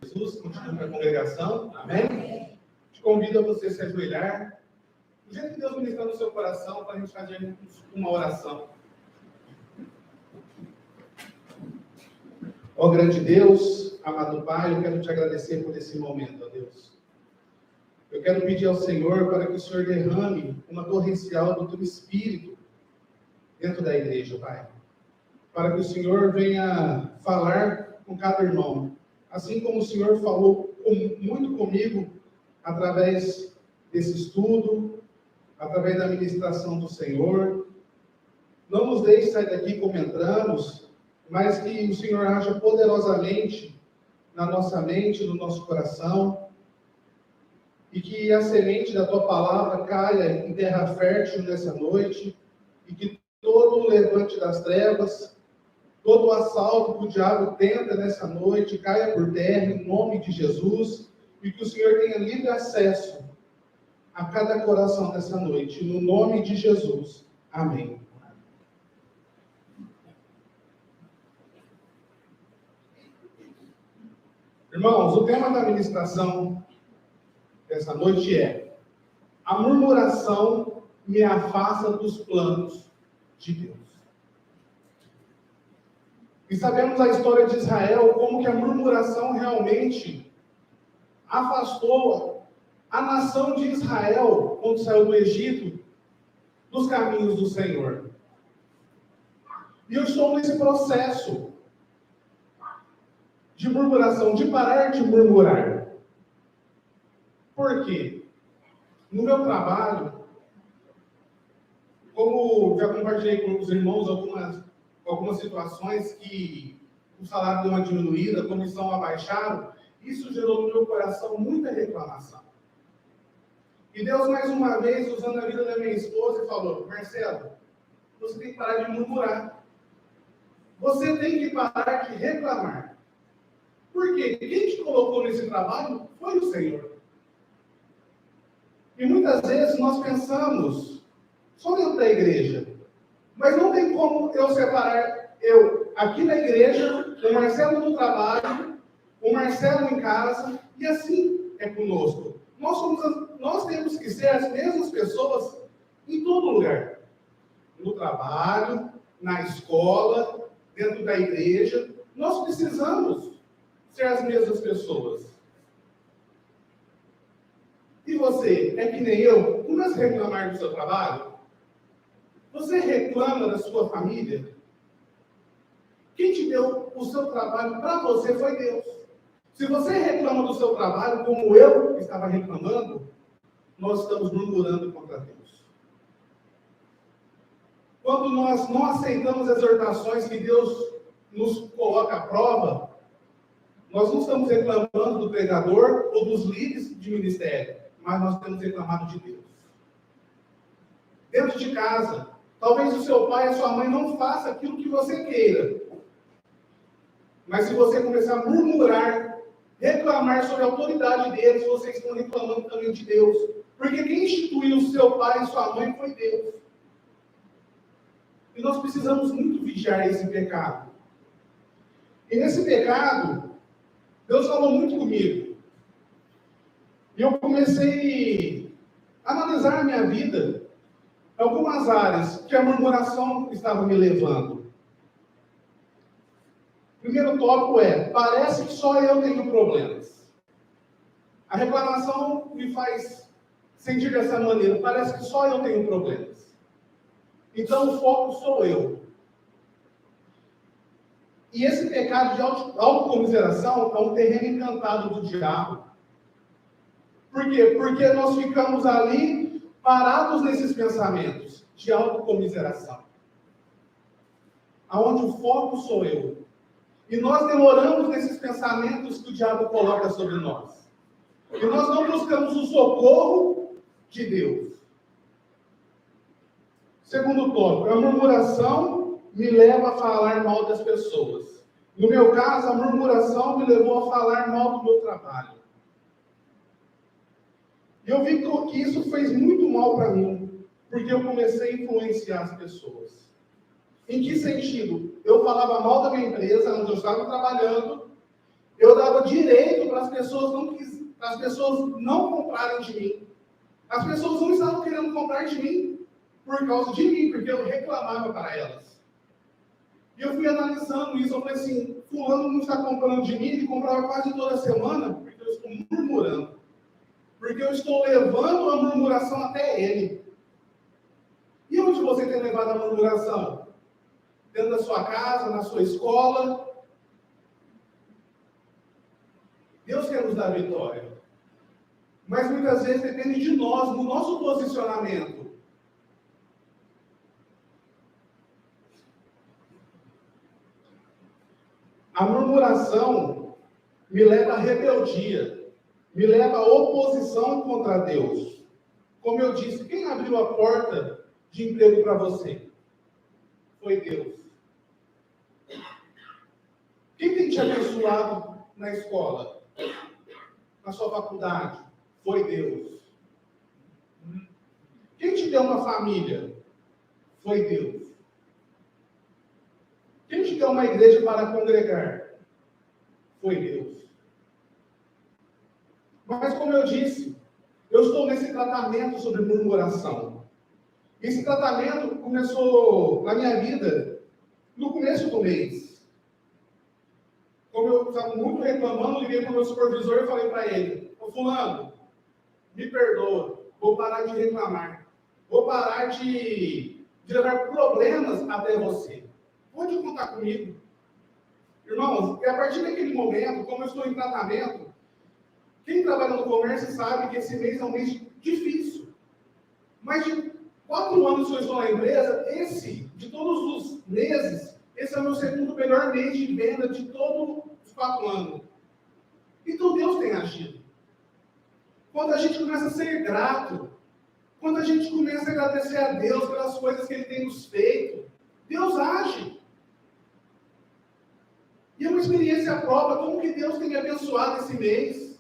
Jesus, continue com a congregação, amém? Te convido a você se ajoelhar, do jeito que Deus ministrar no seu coração, para a gente fazer uma oração. Ó grande Deus, amado Pai, eu quero te agradecer por esse momento, ó Deus. Eu quero pedir ao Senhor para que o Senhor derrame uma torrencial do teu Espírito dentro da igreja, Pai. Para que o Senhor venha falar com cada irmão. Assim como o Senhor falou muito comigo através desse estudo, através da ministração do Senhor. Não nos deixe sair daqui como entramos, mas que o Senhor haja poderosamente na nossa mente, no nosso coração, e que a semente da Tua Palavra caia em terra fértil nessa noite, e que todo o levante das trevas, todo o assalto que o diabo tenta nessa noite, caia por terra em nome de Jesus, e que o Senhor tenha livre acesso a cada coração nessa noite, no nome de Jesus. Amém. Irmãos, o tema da ministração dessa noite é: a murmuração me afasta dos planos de Deus. E sabemos a história de Israel, como que a murmuração realmente afastou a nação de Israel, quando saiu do Egito, dos caminhos do Senhor. E eu estou nesse processo de murmuração, de parar de murmurar. Por quê? No meu trabalho, como já compartilhei com os irmãos algumas situações que o salário deu uma diminuída, a comissão abaixaram, isso gerou no meu coração muita reclamação. E Deus, mais uma vez, usando a vida da minha esposa, falou: Marcelo, você tem que parar de murmurar. Você tem que parar de reclamar. Por quê? Quem te colocou nesse trabalho foi o Senhor. E muitas vezes nós pensamos só dentro da igreja. Mas não tem como eu separar eu aqui na igreja, o Marcelo no trabalho, o Marcelo em casa, e assim é conosco. Nós temos que ser as mesmas pessoas em todo lugar. No trabalho, na escola, dentro da igreja. Nós precisamos ser as mesmas pessoas. E você, é que nem eu, começa a reclamar do seu trabalho? Você reclama da sua família? Quem te deu o seu trabalho para você foi Deus. Se você reclama do seu trabalho, como eu estava reclamando, nós estamos murmurando contra Deus. Quando nós não aceitamos as exortações que Deus nos coloca à prova, nós não estamos reclamando do pregador ou dos líderes de ministério, mas nós temos reclamado de Deus. Dentro de casa, talvez o seu pai e a sua mãe não façam aquilo que você queira. Mas se você começar a murmurar, reclamar sobre a autoridade deles, vocês estão reclamando também de Deus. Porque quem instituiu o seu pai e sua mãe foi Deus. E nós precisamos muito vigiar esse pecado. E nesse pecado, Deus falou muito comigo. E eu comecei a analisar a minha vida, algumas áreas que a murmuração estava me levando. O primeiro tópico é: parece que só eu tenho problemas. A reclamação me faz sentir dessa maneira: parece que só eu tenho problemas. Então o foco sou eu. E esse pecado de autocomiseração é um terreno encantado do diabo. Por quê? Porque nós ficamos ali parados nesses pensamentos de autocomiseração. Aonde o foco sou eu. E nós demoramos nesses pensamentos que o diabo coloca sobre nós. E nós não buscamos o socorro de Deus. Segundo tópico, a murmuração me leva a falar mal das pessoas. No meu caso, a murmuração me levou a falar mal do meu trabalho. E eu vi que isso fez muito mal para mim, porque eu comecei a influenciar as pessoas. Em que sentido? Eu falava mal da minha empresa, onde eu estava trabalhando, Eu dava direito para as pessoas não comprarem de mim. As pessoas não estavam querendo comprar de mim por causa de mim, porque eu reclamava para elas. E eu fui analisando isso, eu falei assim, fulano não está comprando de mim, ele comprava quase toda semana, porque eu estou murmurando. Porque eu estou levando a murmuração até ele. E onde você tem levado a murmuração? Dentro da sua casa, na sua escola? Deus quer nos dar vitória. Mas muitas vezes depende de nós, no nosso posicionamento. A murmuração me leva à rebeldia, me leva à oposição contra Deus. Como eu disse, quem abriu a porta de emprego para você? Foi Deus. Quem tem te abençoado na escola? Na sua faculdade? Foi Deus. Quem te deu uma família? Foi Deus. Quem te deu uma igreja para congregar? Foi Deus. Mas como eu disse, eu estou nesse tratamento sobre murmuração. Esse tratamento começou na minha vida no começo do mês. Como eu estava muito reclamando, liguei para o meu supervisor e falei para ele, ô fulano, me perdoa, vou parar de reclamar. Vou parar de levar problemas até você. Pode contar comigo. Irmãos, e a partir daquele momento, como eu estou em tratamento, quem trabalha no comércio sabe que esse mês é um mês difícil. Mas de 4 anos que eu estou na empresa, de todos os meses, esse é o meu segundo melhor mês de venda de todos os 4 anos. Então Deus tem agido. Quando a gente começa a ser grato, quando a gente começa a agradecer a Deus pelas coisas que Ele tem nos feito, Deus age. E é uma experiência própria, como que Deus tem me abençoado esse mês.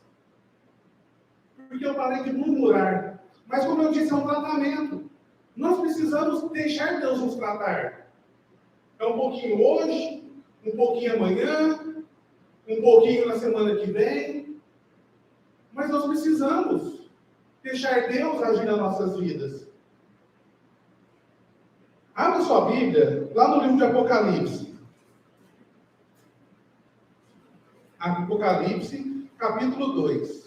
Porque eu parei de murmurar. Mas como eu disse, é um tratamento. Nós precisamos deixar Deus nos tratar. É um pouquinho hoje, um pouquinho amanhã, um pouquinho na semana que vem. Mas nós precisamos deixar Deus agir nas nossas vidas. Abra sua Bíblia, lá no livro de Apocalipse. Apocalipse, capítulo 2.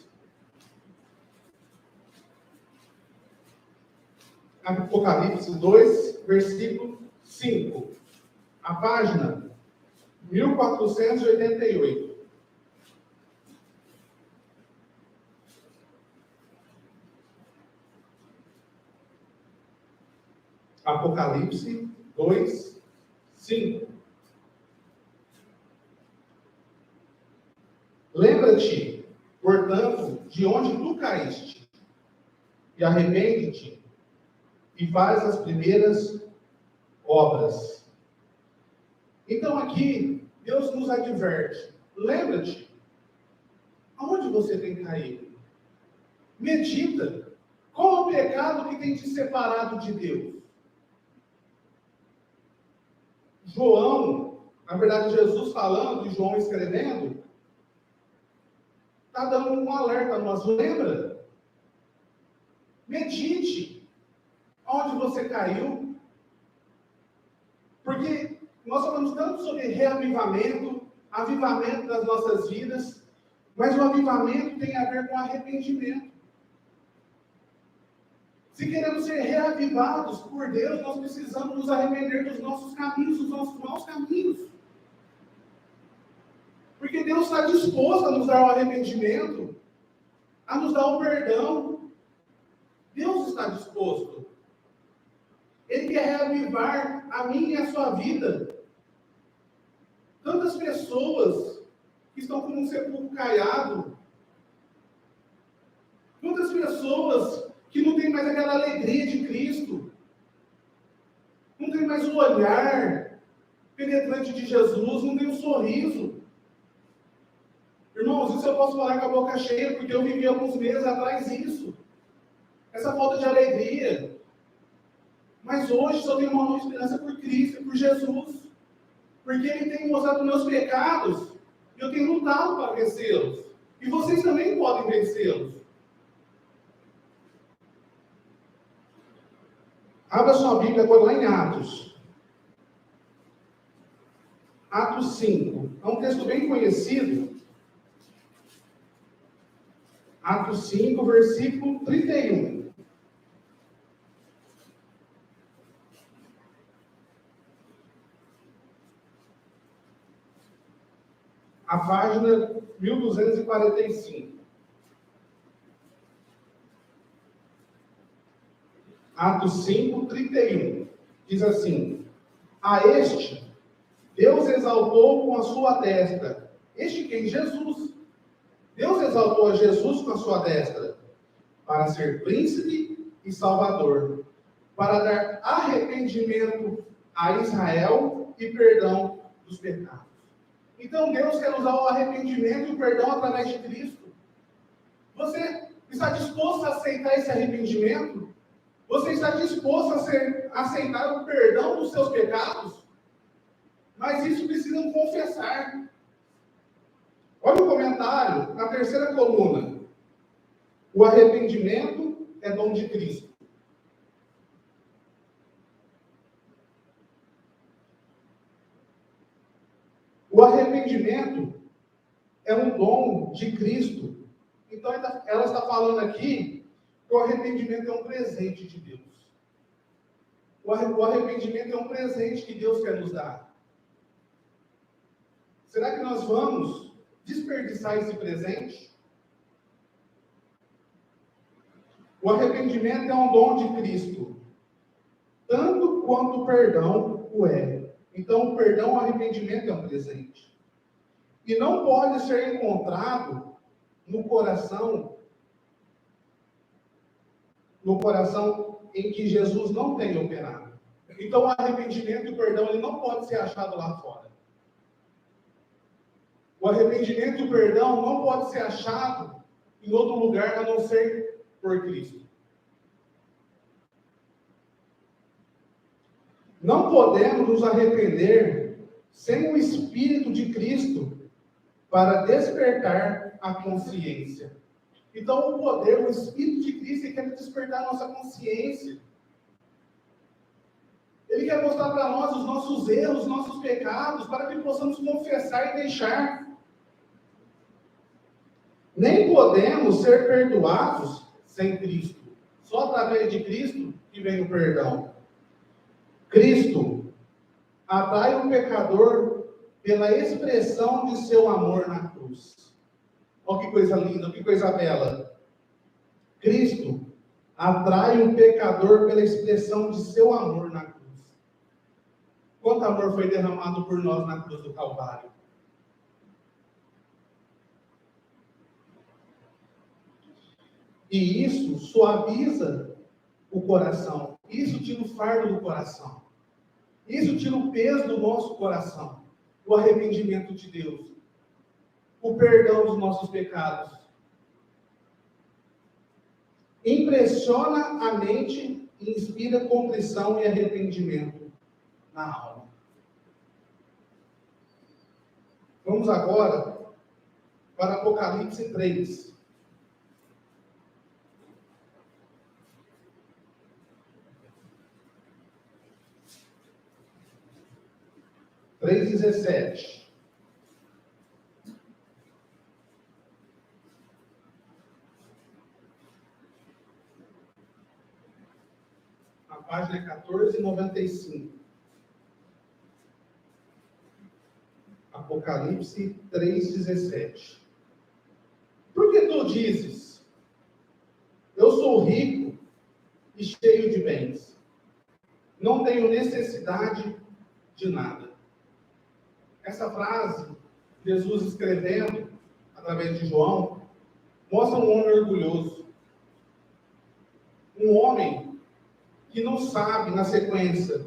Apocalipse 2, versículo 5. A página 1488. Apocalipse 2, 5. Lembra-te, portanto, de onde tu caíste, e arrepende-te, e faz as primeiras obras. Então aqui, Deus nos adverte. Lembra-te, aonde você tem caído? Medita, qual é o pecado que tem te separado de Deus? João, na verdade Jesus falando e João escrevendo, está dando um alerta a nós. Lembra? Medite onde você caiu. Porque nós falamos tanto sobre reavivamento, avivamento das nossas vidas, mas o avivamento tem a ver com arrependimento. Se queremos ser reavivados por Deus, nós precisamos nos arrepender dos nossos caminhos, dos nossos maus caminhos. Porque Deus está disposto a nos dar o arrependimento, a nos dar o perdão. Deus está disposto. Ele quer reavivar a minha e a sua vida. Tantas pessoas que estão como um sepulcro caiado. Quantas pessoas que não têm mais aquela alegria de Cristo. Não tem mais o olhar penetrante de Jesus, não tem um sorriso. Irmãos, isso eu posso falar com a boca cheia, porque eu vivi alguns meses atrás isso. Essa falta de alegria. Mas hoje só tenho uma nova esperança por Cristo, por Jesus. Porque Ele tem mostrado meus pecados E eu tenho lutado para vencê-los. E vocês também podem vencê-los. Abra sua Bíblia agora lá em Atos. Atos 5. É um texto bem conhecido. Atos 5, versículo 31. A página 1245. Atos 5, 31. Diz assim: a este Deus exaltou com a sua destra. Este quem? Jesus. Deus exaltou a Jesus com a sua destra, para ser príncipe e salvador, para dar arrependimento a Israel e perdão dos pecados. Então Deus quer usar o arrependimento e o perdão através de Cristo. Você está disposto a aceitar esse arrependimento? Você está disposto a aceitar o perdão dos seus pecados? Mas isso precisa confessar. Olha o comentário na terceira coluna. O arrependimento é dom de Cristo. O arrependimento é um dom de Cristo. Então, ela está falando aqui que o arrependimento é um presente de Deus. O arrependimento é um presente que Deus quer nos dar. Será que nós vamos desperdiçar esse presente? O arrependimento é um dom de Cristo, tanto quanto o perdão o é. Então, o perdão, o arrependimento é um presente. E não pode ser encontrado no coração em que Jesus não tem operado. Então, o arrependimento e o perdão, ele não pode ser achado lá fora. O arrependimento e o perdão não pode ser achado em outro lugar a não ser por Cristo. Não podemos nos arrepender sem o Espírito de Cristo para despertar a consciência. Então, o poder, o Espírito de Cristo, quer despertar a nossa consciência. Ele quer mostrar para nós os nossos erros, os nossos pecados, para que possamos confessar e deixar. Nem podemos ser perdoados sem Cristo. Só através de Cristo que vem o perdão. Cristo atrai o pecador pela expressão de seu amor na cruz. Olha que coisa linda, que coisa bela. Cristo atrai o pecador pela expressão de seu amor na cruz. Quanto amor foi derramado por nós na cruz do Calvário? E isso suaviza o coração. Isso tira o fardo do coração. Isso tira o peso do nosso coração. O arrependimento de Deus. O perdão dos nossos pecados. Impressiona a mente e inspira contrição e arrependimento na alma. Vamos agora para Apocalipse 3. Três 17. A página é 1495. Apocalipse 3,17. Por que tu dizes: eu sou rico e cheio de bens, não tenho necessidade de nada? Essa frase, Jesus escrevendo através de João, mostra um homem orgulhoso. Um homem que não sabe na sequência,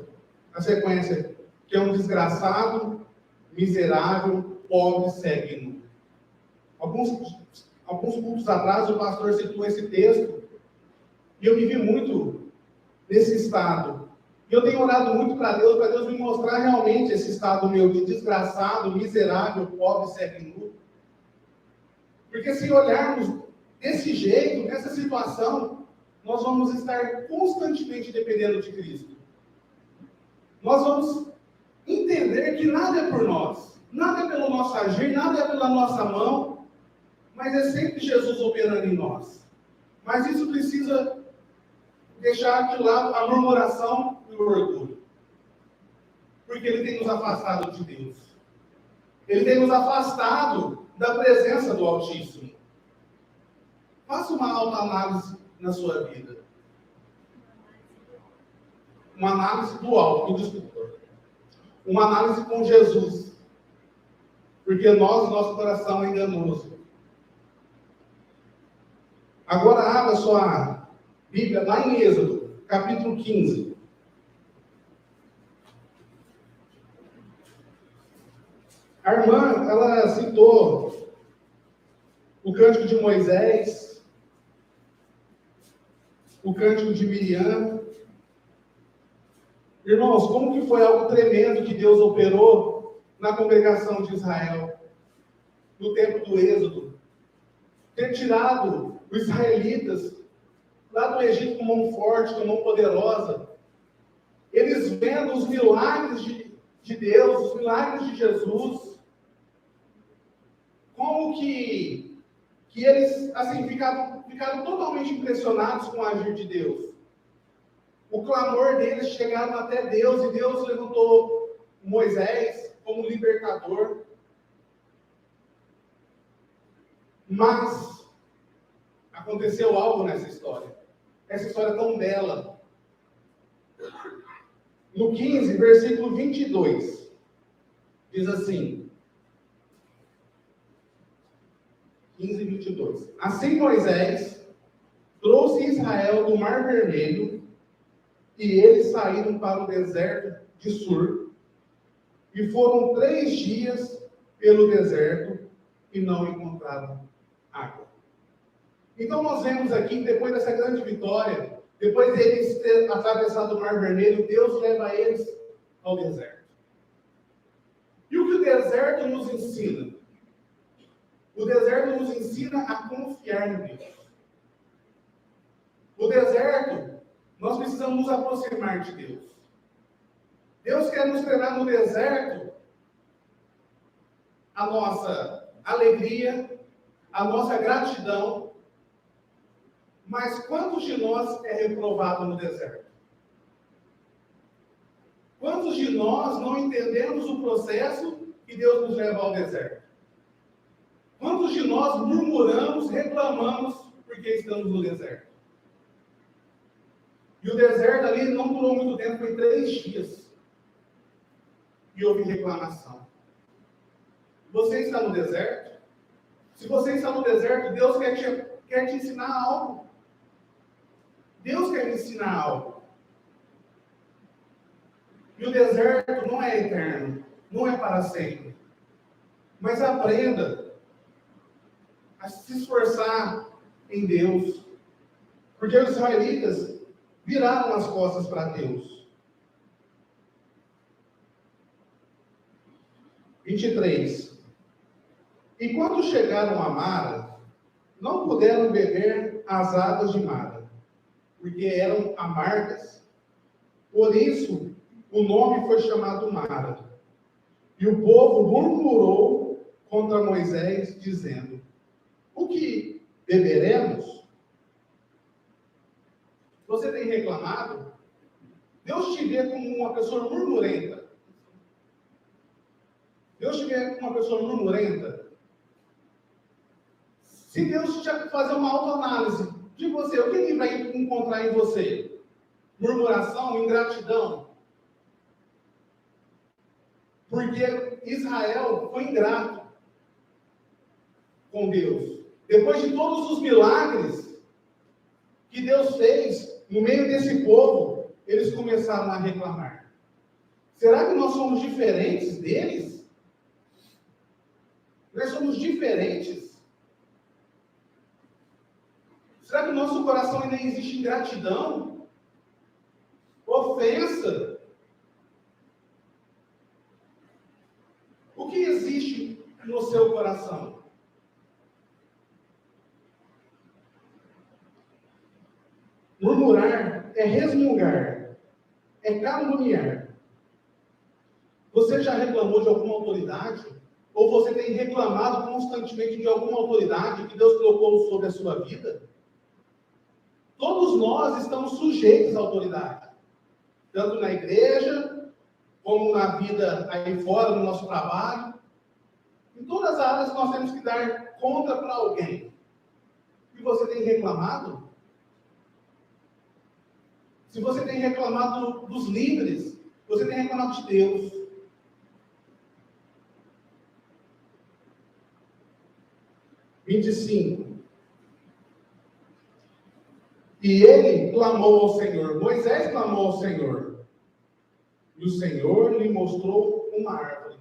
que é um desgraçado, miserável, pobre, cego. Alguns cultos atrás o pastor citou esse texto e eu vivi muito nesse estado. E eu tenho orado muito para Deus me mostrar realmente esse estado meu de desgraçado, miserável, pobre, cego e nu. Porque se olharmos desse jeito, nessa situação, nós vamos estar constantemente dependendo de Cristo. Nós vamos entender que nada é por nós, nada é pelo nosso agir, nada é pela nossa mão, mas é sempre Jesus operando em nós. Mas isso precisa deixar de lado a murmuração e o orgulho. Porque ele tem nos afastado de Deus. Ele tem nos afastado da presença do Altíssimo. Faça uma autoanálise na sua vida. Uma análise do alto, desculpa. Uma análise com Jesus. Porque nosso coração é enganoso. Agora abra sua Bíblia lá em Êxodo, capítulo 15. A irmã, ela citou o cântico de Moisés, o cântico de Miriam. Irmãos, como que foi algo tremendo que Deus operou na congregação de Israel, no tempo do Êxodo. Ter tirado os israelitas lá do Egito com mão forte, com mão poderosa. Eles vendo os milagres de Deus, os milagres de Jesus. Como que eles assim, ficaram totalmente impressionados com o agir de Deus. O clamor deles chegaram até Deus, e Deus levantou Moisés como libertador. Mas aconteceu algo nessa história. Essa história é tão bela. No 15, versículo 22, diz assim, 15, 22. Assim Moisés trouxe Israel do Mar Vermelho, e eles saíram para o deserto de Sur, e foram 3 dias pelo deserto, e não encontraram água. Então nós vemos aqui, depois dessa grande vitória, depois deles ter atravessado o Mar Vermelho, Deus leva eles ao deserto. E o que o deserto nos ensina? O deserto nos ensina a confiar em Deus. O deserto, nós precisamos nos aproximar de Deus. Deus quer nos treinar no deserto a nossa alegria, a nossa gratidão. Mas quantos de nós é reprovado no deserto? Quantos de nós não entendemos o processo que Deus nos leva ao deserto? Quantos de nós murmuramos, reclamamos porque estamos no deserto? E o deserto ali não durou muito tempo, foi 3 dias. E houve reclamação. Você está no deserto? Se você está no deserto, Deus quer te ensinar algo. Deus quer me ensinar algo. E o deserto não é eterno, não é para sempre. Mas aprenda a se esforçar em Deus. Porque os israelitas viraram as costas para Deus. 23. E quando chegaram a Mara, não puderam beber as águas de Mara, porque eram amargas. Por isso, o nome foi chamado Mara. E o povo murmurou contra Moisés, dizendo: o que beberemos? Você tem reclamado? Deus te vê como uma pessoa murmurenta. Deus te vê como uma pessoa murmurenta. Se Deus te fazer uma autoanálise de você, o que ele vai encontrar em você? Murmuração, ingratidão. Porque Israel foi ingrato com Deus. Depois de todos os milagres que Deus fez no meio desse povo, eles começaram a reclamar. Será que nós somos diferentes deles? Nós somos diferentes? Será que no nosso coração ainda existe ingratidão? ofensa. O que existe no seu coração? Murmurar é resmungar, é caluniar. Você já reclamou de alguma autoridade? Ou você tem reclamado constantemente de alguma autoridade que Deus colocou sobre a sua vida? Todos nós estamos sujeitos à autoridade. Tanto na igreja, como na vida aí fora, no nosso trabalho. Em todas as áreas nós temos que dar conta para alguém. E você tem reclamado? Se você tem reclamado dos líderes, você tem reclamado de Deus. (25) E ele clamou ao Senhor. Moisés clamou ao Senhor. E o Senhor lhe mostrou uma árvore.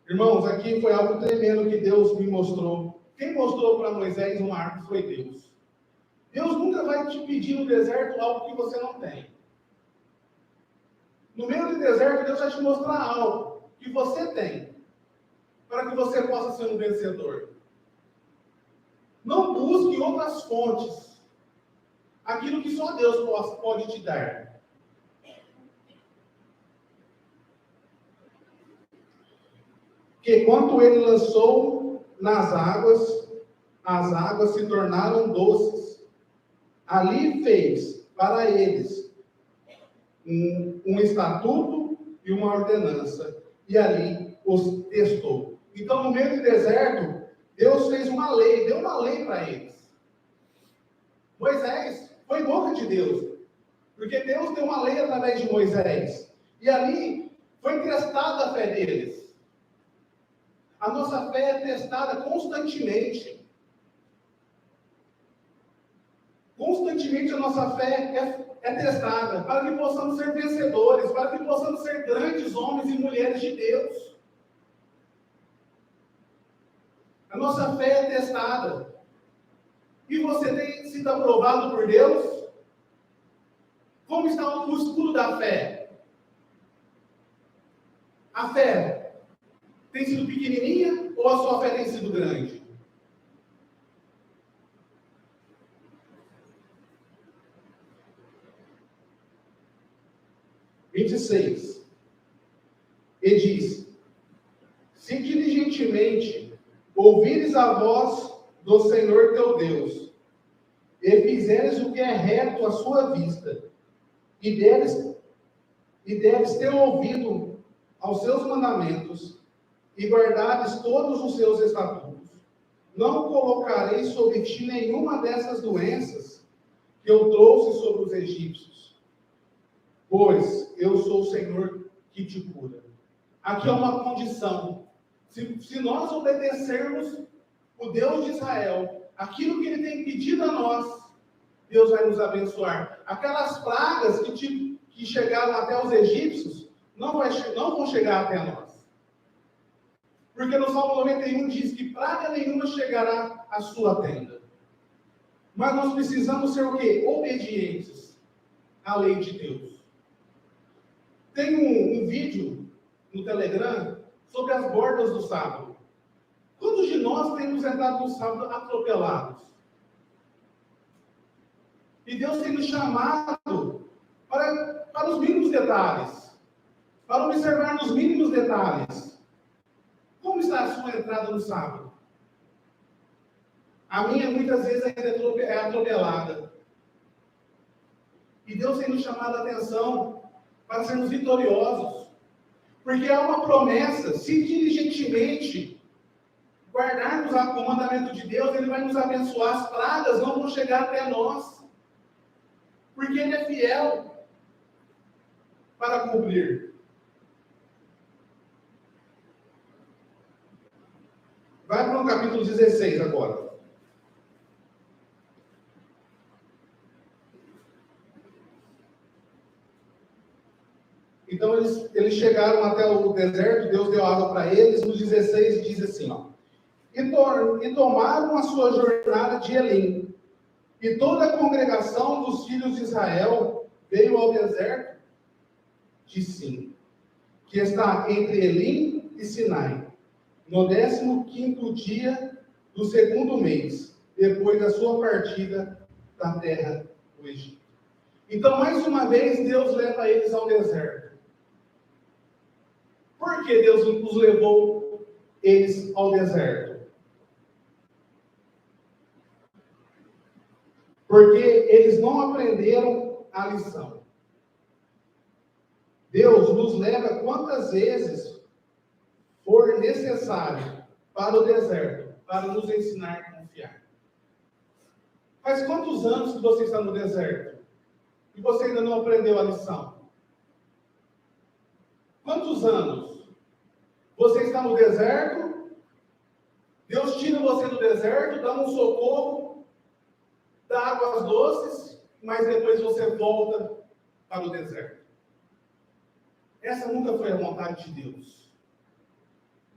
Irmãos, aqui foi algo tremendo que Deus me mostrou. Quem mostrou para Moisés uma árvore foi Deus. Deus nunca vai te pedir no deserto algo que você não tem. No meio do deserto, Deus vai te mostrar algo que você tem, para que você possa ser um vencedor. Não busque outras fontes. Aquilo que só Deus pode te dar. Que quando ele lançou nas águas, as águas se tornaram doces. Ali fez para eles um estatuto e uma ordenança. E ali os testou. Então, no meio do deserto, Deus fez uma lei, deu uma lei para eles. Moisés foi boca de Deus, porque Deus deu uma lei através de Moisés. E ali foi testada a fé deles. A nossa fé é testada constantemente. Constantemente a nossa fé é testada, para que possamos ser vencedores, para que possamos ser grandes homens e mulheres de Deus. A nossa fé é testada. E você tem sido aprovado por Deus? Como está o escudo da fé? A fé tem sido pequenininha ou a sua fé tem sido grande? (26) E diz: se diligentemente ouvires a voz do Senhor teu Deus, e fizeres o que é reto à sua vista, e deves ter ouvido aos seus mandamentos, e guardares todos os seus estatutos, não colocarei sobre ti nenhuma dessas doenças que eu trouxe sobre os egípcios, pois eu sou o Senhor que te cura. Aqui é uma condição. Se nós obedecermos o Deus de Israel, aquilo que Ele tem pedido a nós, Deus vai nos abençoar. Aquelas pragas que chegaram até os egípcios, não vão chegar até nós. Porque no Salmo 91 diz que praga nenhuma chegará à sua tenda. Mas nós precisamos ser o quê? Obedientes à lei de Deus. Tem um vídeo no Telegram sobre as bordas do sábado. Quantos de nós temos entrado no sábado atropelados? E Deus tem nos chamado para os mínimos detalhes, para observar nos mínimos detalhes. Como está a sua entrada no sábado? A minha, muitas vezes, ainda é atropelada. E Deus tem nos chamado a atenção para sermos vitoriosos. Porque há uma promessa, se diligentemente guardarmos o mandamento de Deus, Ele vai nos abençoar, as pragas não vão chegar até nós. Porque Ele é fiel para cumprir. Vai para o capítulo 16 agora. Então eles chegaram até o deserto, Deus deu água para eles. No 16 diz assim, ó: e tomaram a sua jornada de Elim. E toda a congregação dos filhos de Israel veio ao deserto de Sim, que está entre Elim e Sinai, no 15º dia do segundo mês, depois da sua partida da terra do Egito. Então, mais uma vez, Deus leva eles ao deserto. Por que Deus os levou eles ao deserto? Porque eles não aprenderam a lição. Deus nos leva quantas vezes for necessário para o deserto, para nos ensinar a confiar. Faz quantos anos que você está no deserto? E você ainda não aprendeu a lição? Quantos anos? Você está no deserto, Deus tira você do deserto, dá um socorro, dá águas doces, mas depois você volta para o deserto. Essa nunca foi a vontade de Deus.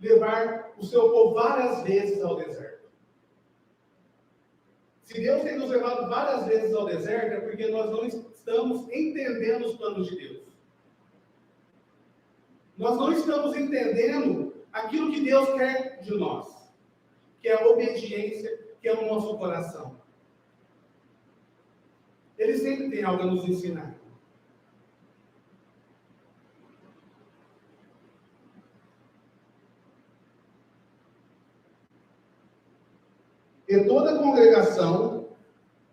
Levar o seu povo várias vezes ao deserto. Se Deus tem nos levado várias vezes ao deserto, é porque nós não estamos entendendo os planos de Deus. Nós não estamos entendendo aquilo que Deus quer de nós, que é a obediência, que é o nosso coração. Ele sempre tem algo a nos ensinar. E toda a congregação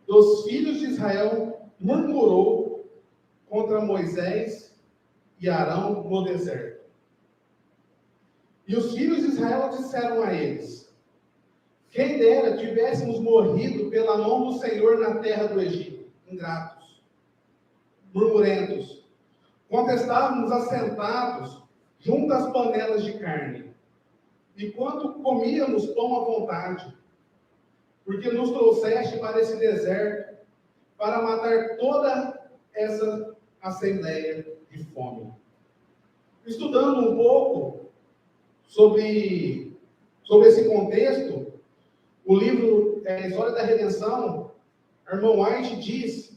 dos filhos de Israel murmurou contra Moisés e Arão no deserto. E os filhos de Israel disseram a eles: quem dera tivéssemos morrido pela mão do Senhor na terra do Egito. Ingratos, murmurentos, contestávamos assentados junto às panelas de carne, enquanto comíamos pão à vontade, porque nos trouxeste para esse deserto, para matar toda essa assembleia de fome. Estudando um pouco sobre esse contexto, o livro História da Redenção, a irmã White diz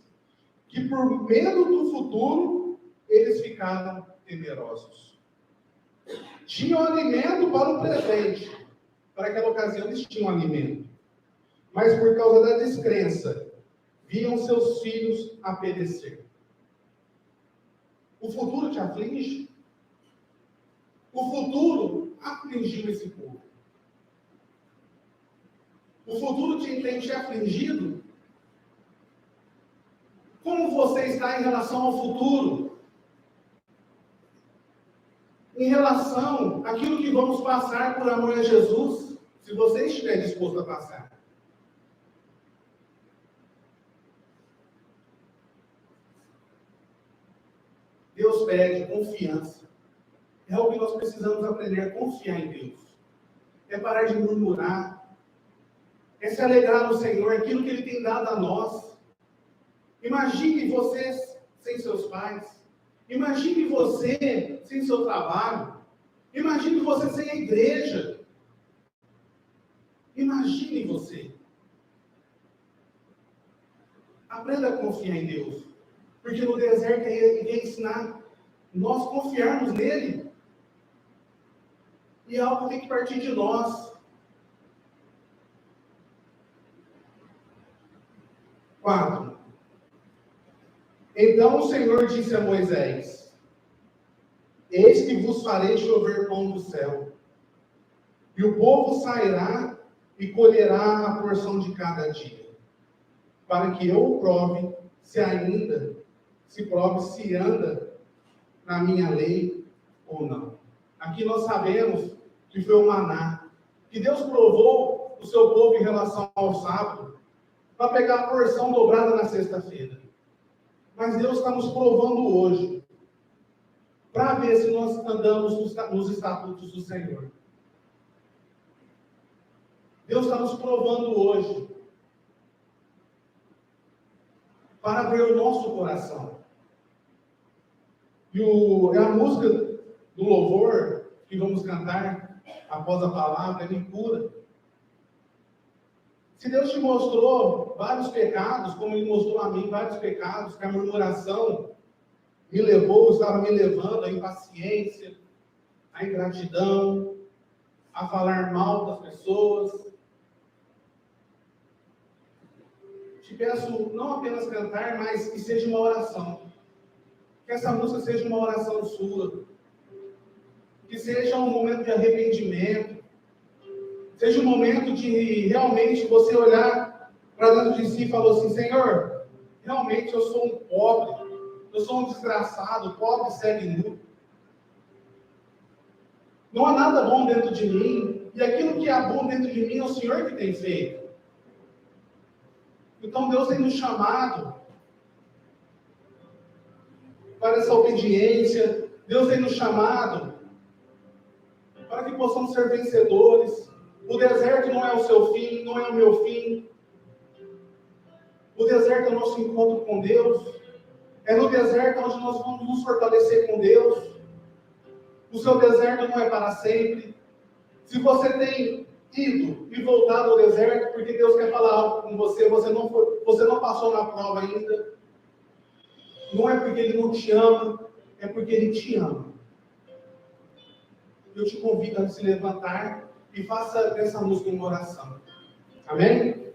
que por medo do futuro, eles ficavam temerosos. Tinham alimento para o presente. Para aquela ocasião, eles tinham alimento. Mas por causa da descrença, viam seus filhos a perecer. O futuro te aflige? O futuro afligiu esse povo. O futuro tem te afligido? Como você está em relação ao futuro? Em relação àquilo que vamos passar por amor a Jesus, se você estiver disposto a passar. Deus pede confiança. É o que nós precisamos aprender a confiar em Deus. É parar de murmurar. É se alegrar no Senhor, aquilo que Ele tem dado a nós. Imagine você sem seus pais. Imagine você sem seu trabalho. Imagine você sem a igreja. Imagine você. Aprenda a confiar em Deus. Porque no deserto Ele quer ensinar nós confiarmos nele. E algo tem que partir de nós. 4. Então o Senhor disse a Moisés: eis que vos farei chover pão do céu, e o povo sairá e colherá a porção de cada dia, para que eu prove se anda na minha lei ou não. Aqui nós sabemos que foi o maná, que Deus provou o seu povo em relação ao sábado, para pegar a porção dobrada na sexta-feira. Mas Deus está nos provando hoje, para ver se nós andamos nos estatutos do Senhor. Deus está nos provando hoje, para ver o nosso coração. E a música do louvor que vamos cantar após a palavra me cura. Se Deus te mostrou vários pecados, como Ele mostrou a mim vários pecados, que é a murmuração, me levou, estava me levando à impaciência, à ingratidão, a falar mal das pessoas. Te peço não apenas cantar, mas que seja uma oração. Que essa música seja uma oração sua. Que seja um momento de arrependimento. Seja um momento de realmente você olhar para dentro de si e falar assim, Senhor, realmente eu sou um pobre, eu sou um desgraçado, pobre segue nu. Não há nada bom dentro de mim, e aquilo que há bom dentro de mim é o Senhor que tem feito. Então Deus tem nos chamado para essa obediência, Deus tem nos chamado para que possamos ser vencedores. O deserto não é o seu fim, não é o meu fim. O deserto é o nosso encontro com Deus. É no deserto onde nós vamos nos fortalecer com Deus. O seu deserto não é para sempre. Se você tem ido e voltado ao deserto porque Deus quer falar algo com você, você não passou na prova ainda, não é porque Ele não te ama, é porque Ele te ama. Eu te convido a se levantar e faça dessa música uma oração. Amém?